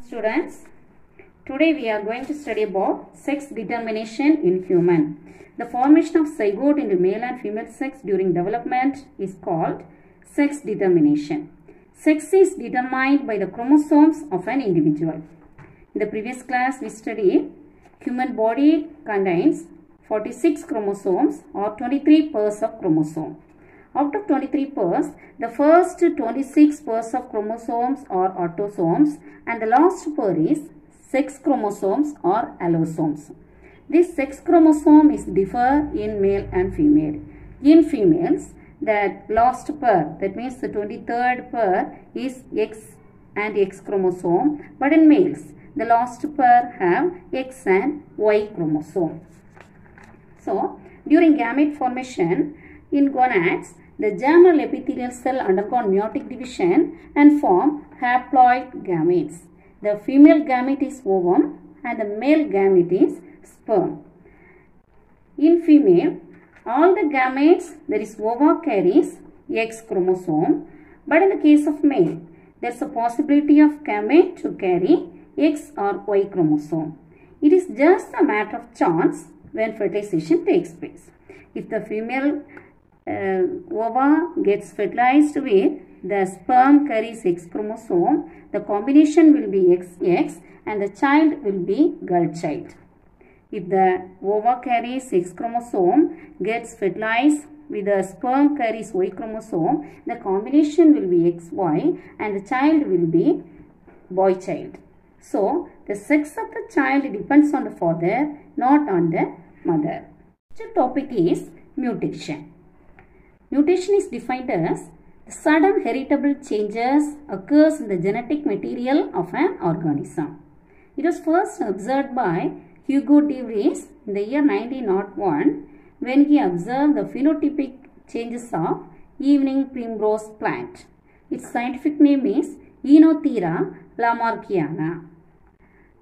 Students, today we are going to study about sex determination in human. The formation of zygote into male and female sex during development is called sex determination. Sex is determined by the chromosomes of an individual. In the previous class we studied human body contains 46 chromosomes or 23 pairs of chromosome. Out of 23 pairs, the first 26 pairs of chromosomes are autosomes and the last pair is sex chromosomes or allosomes. This sex chromosome is differ in male and female. In females, the last pair, that means the 23rd pair is X and X chromosome, but in males, the last pair have X and Y chromosome. So, during gamete formation, in gonads, the germinal epithelial cell undergone meiotic division and form haploid gametes. The female gamete is ovum and the male gamete is sperm. In female, all the gametes, there is ova carries X chromosome, but in the case of male, there is a possibility of gamete to carry X or Y chromosome. It is just a matter of chance when fertilization takes place. If the female ova gets fertilized with the sperm carries X chromosome, the combination will be XX and the child will be girl child. If the ova carries X chromosome gets fertilized with the sperm carries Y chromosome, the combination will be XY and the child will be boy child. So, the sex of the child depends on the father, not on the mother. The topic is mutation. Mutation is defined as the sudden heritable changes occurs in the genetic material of an organism. It was first observed by Hugo de Vries in the year 1901 when he observed the phenotypic changes of evening primrose plant. Its scientific name is Aneuploidy lamarckiana.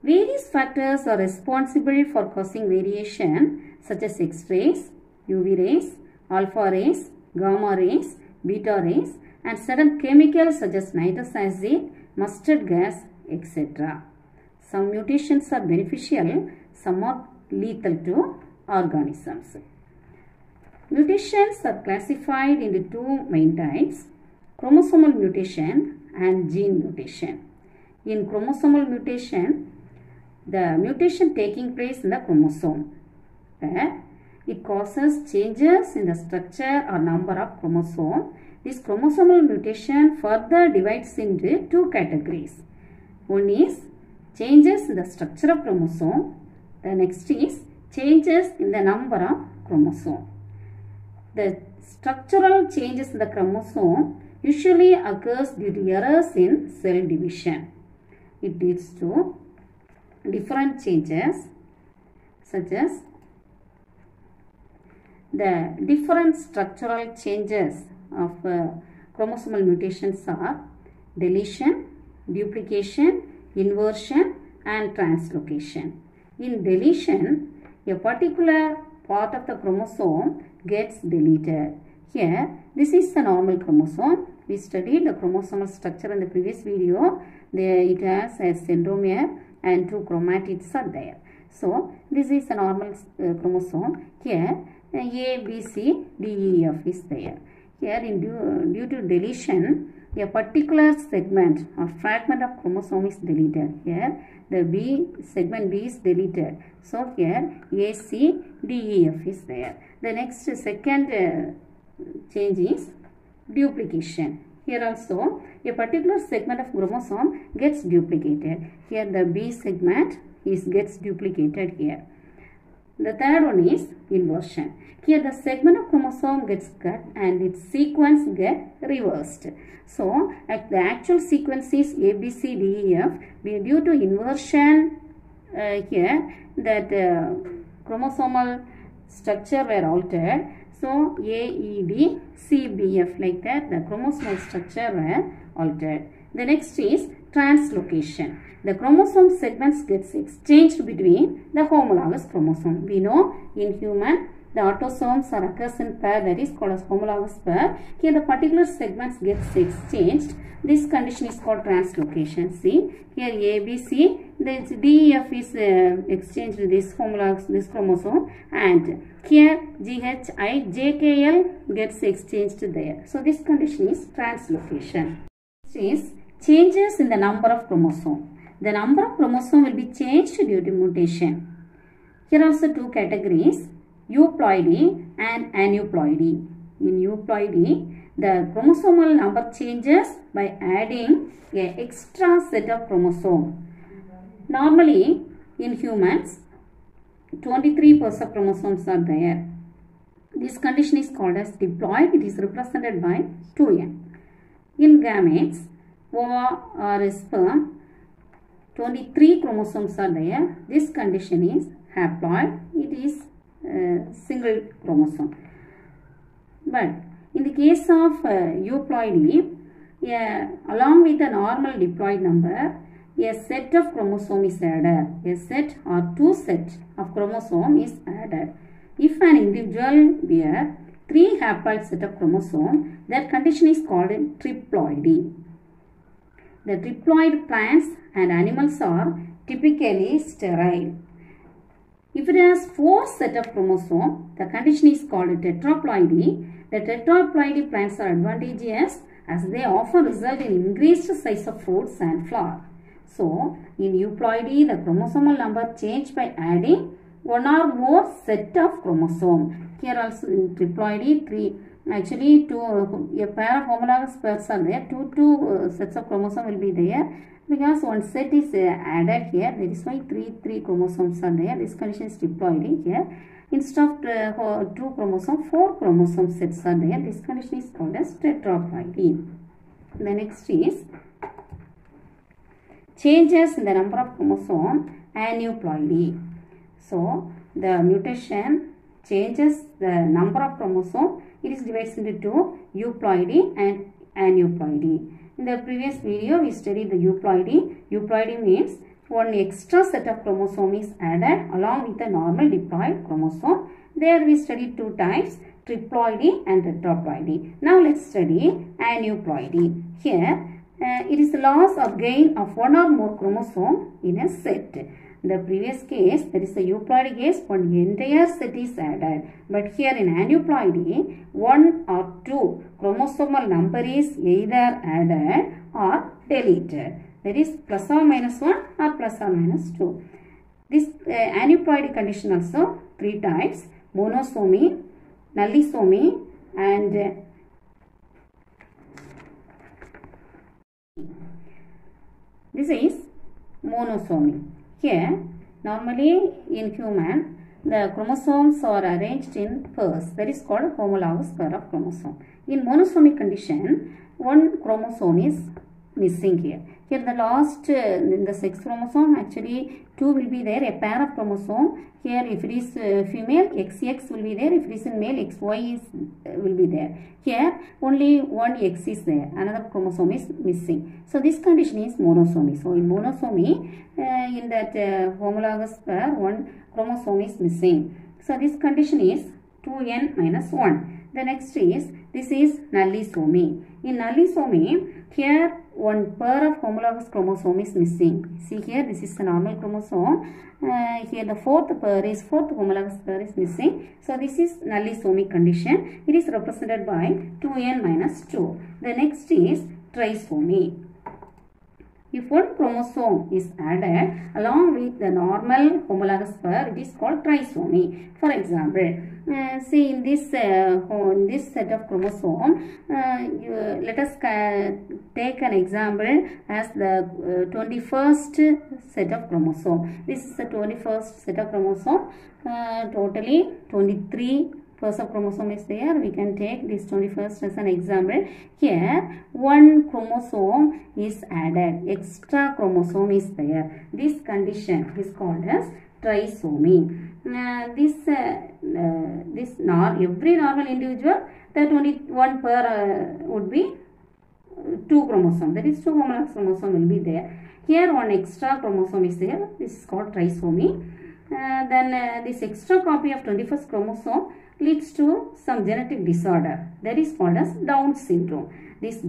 Various factors are responsible for causing variation such as X-rays, UV rays, alpha rays, gamma rays, beta rays and certain chemicals such as nitrous acid, mustard gas, etc. Some mutations are beneficial, some are lethal to organisms. Mutations are classified into two main types, chromosomal mutation and gene mutation. In chromosomal mutation, the mutation taking place in the chromosome, where it causes changes in the structure or number of chromosomes. This chromosomal mutation further divides into two categories. One is changes in the structure of chromosome. The next is changes in the number of chromosome. The structural changes in the chromosome usually occurs due to errors in cell division. It leads to different changes such as the different structural changes of chromosomal mutations are deletion, duplication, inversion and translocation. In deletion, a particular part of the chromosome gets deleted. Here, this is the normal chromosome. We studied the chromosomal structure in the previous video. It has a centromere and two chromatids are there. So, this is a normal chromosome. Here, A, B, C, D, E, F is there. Here, due to deletion, a particular segment or fragment of chromosome is deleted. Here, the segment B is deleted. So, here A, C, D, E, F is there. The next second change is duplication. Here also, a particular segment of chromosome gets duplicated. Here, the B segment gets duplicated here. The third one is inversion. Here the segment of chromosome gets cut and its sequence gets reversed. So, the actual sequence is A, B, C, D, E, F. Due to inversion here that chromosomal structure were altered. So, A, E, D, C, B, F like that the chromosomal structure were altered. The next is translocation. The chromosome segments gets exchanged between the homologous chromosome. We know in human the autosomes are occurs in pair, that is called as homologous pair. Here the particular segments gets exchanged. This condition is called translocation. See here ABC, the DEF is exchanged with this homologous, this chromosome, and here GHI, JKL gets exchanged there. So this condition is translocation. Next is changes in the number of chromosome. The number of chromosome will be changed due to mutation. Here are also two categories, euploidy and aneuploidy. In euploidy, the chromosomal number changes by adding an extra set of chromosome. Normally, in humans, 23 pairs of chromosomes are there. This condition is called as diploid. It is represented by 2n. In gametes, ova or sperm, 23 chromosomes are there. This condition is haploid. It is single chromosome. But in the case of euploidy, along with the normal diploid number, a set of chromosome is added. A set or two sets of chromosome is added. If an individual bears 3 haploid set of chromosome, that condition is called triploidy. The triploid plants and animals are typically sterile. If it has 4 set of chromosome, the condition is called tetraploidy. The tetraploidy plants are advantageous as they often result in increased size of fruits and flower. So, in euploidy, the chromosomal number changed by adding 1 or more set of chromosome. Here also in triploidy, a pair of homologous pairs are there. Two sets of chromosome will be there. Because one set is added here, that is why three chromosomes are there. This condition is diploidy here. Instead of 2 chromosomes, 4 chromosome sets are there. This condition is called as tetraploidy. The next is changes in the number of chromosome, aneuploidy. So, the mutation changes the number of chromosome. It is divided into two, euploidy and aneuploidy. In the previous video, we studied the euploidy. Euploidy means one extra set of chromosome is added along with the normal diploid chromosome. There we studied 2 types, triploidy and tetraploidy. Now let's study aneuploidy. Here, it is the loss or gain of 1 or more chromosome in a set. The previous case, that is the euploidy case, one entire set is added. But here in aneuploidy, 1 or 2 chromosomal number is either added or deleted. That is plus or minus 1 or plus or minus 2. This aneuploidy condition also 3 types, monosomy, nullisomy and this is monosomy. Here, normally in human, the chromosomes are arranged in pairs. That is called homologous pair of chromosome. In monosomic condition, 1 chromosome is missing here. Here the last, in the sex chromosome, actually 2 will be there, a pair of chromosome. Here if it is female, XX will be there. If it is in male, XY will be there. Here only 1 X is there. Another chromosome is missing. So this condition is monosomy. So in monosomy, in that homologous pair, 1 chromosome is missing. So this condition is 2n minus 1. The next is, this is nullisomy. In nullisomy, here 1 pair of homologous chromosome is missing. See here, this is the normal chromosome. Here the 4th homologous pair is missing. So this is nullisomy condition. It is represented by 2n minus 2. The next is trisomy. If 1 chromosome is added along with the normal homologous pair, it is called trisomy. For example, see in this set of chromosome, let us take an example as the 21st set of chromosome. This is the 21st set of chromosome. Totally 23 pairs of chromosome is there. We can take this 21st as an example. Here 1 chromosome is added. Extra chromosome is there. This condition is called as trisomy. Every normal individual, the 21 pair would be 2 chromosomes. That is 2 homologous chromosome will be there. Here 1 extra chromosome is there. This is called trisomy. Then this extra copy of 21st chromosome leads to some genetic disorder that is called as Down syndrome. This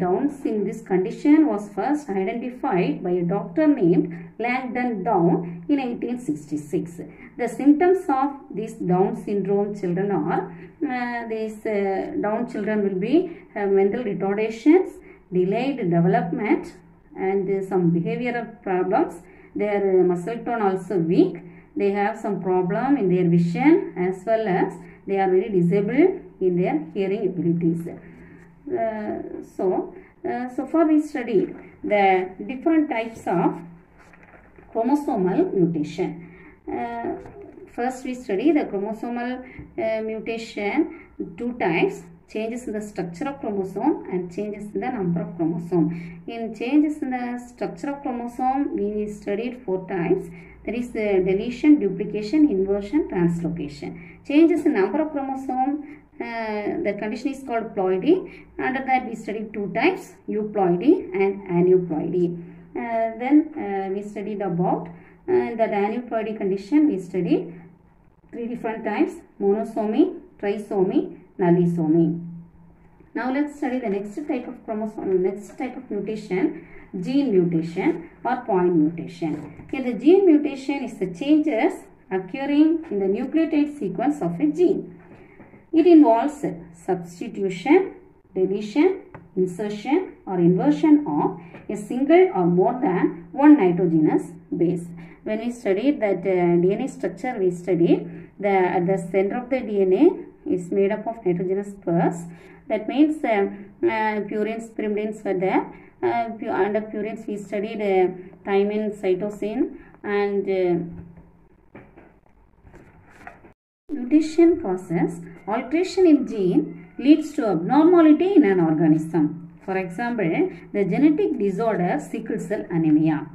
condition was first identified by a doctor named Langdon Down in 1866. The symptoms of this Down syndrome children are, Down children will be mental retardations, delayed development, and some behavioral problems. Their muscle tone also weak. They have some problem in their vision, as well as they are very disabled in their hearing abilities. So far we studied the different types of chromosomal mutation. First we study the chromosomal mutation, two types: changes in the structure of chromosome and changes in the number of chromosome. In changes in the structure of chromosome, we studied 4 types. That is the deletion, duplication, inversion, translocation. Changes in number of chromosome, the condition is called ploidy. Under that we studied 2 types, euploidy and aneuploidy. Then we studied about that aneuploidy condition. We studied 3 different types: monosomy, trisomy, nullisomy. Now let's study the next type of chromosome, next type of mutation, gene mutation or point mutation. Here the gene mutation is the changes occurring in the nucleotide sequence of a gene. It involves substitution, deletion, insertion or inversion of a single or more than one nitrogenous base. When we studied that DNA structure, we studied at the center of the DNA is made up of nitrogenous pairs. That means purines, pyrimidines were there. Under purines we studied thymine, cytosine, and mutation causes alteration in gene leads to abnormality in an organism. For example, the genetic disorder sickle cell anemia.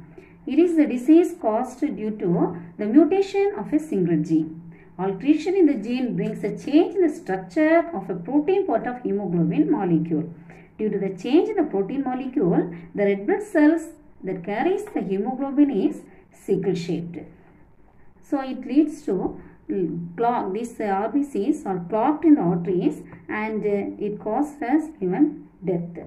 It is the disease caused due to the mutation of a single gene. Alteration in the gene brings a change in the structure of a protein part of hemoglobin molecule. Due to the change in the protein molecule, the red blood cells that carries the hemoglobin is sickle shaped. So it leads to clog. These RBCs are clogged in the arteries, and it causes even death.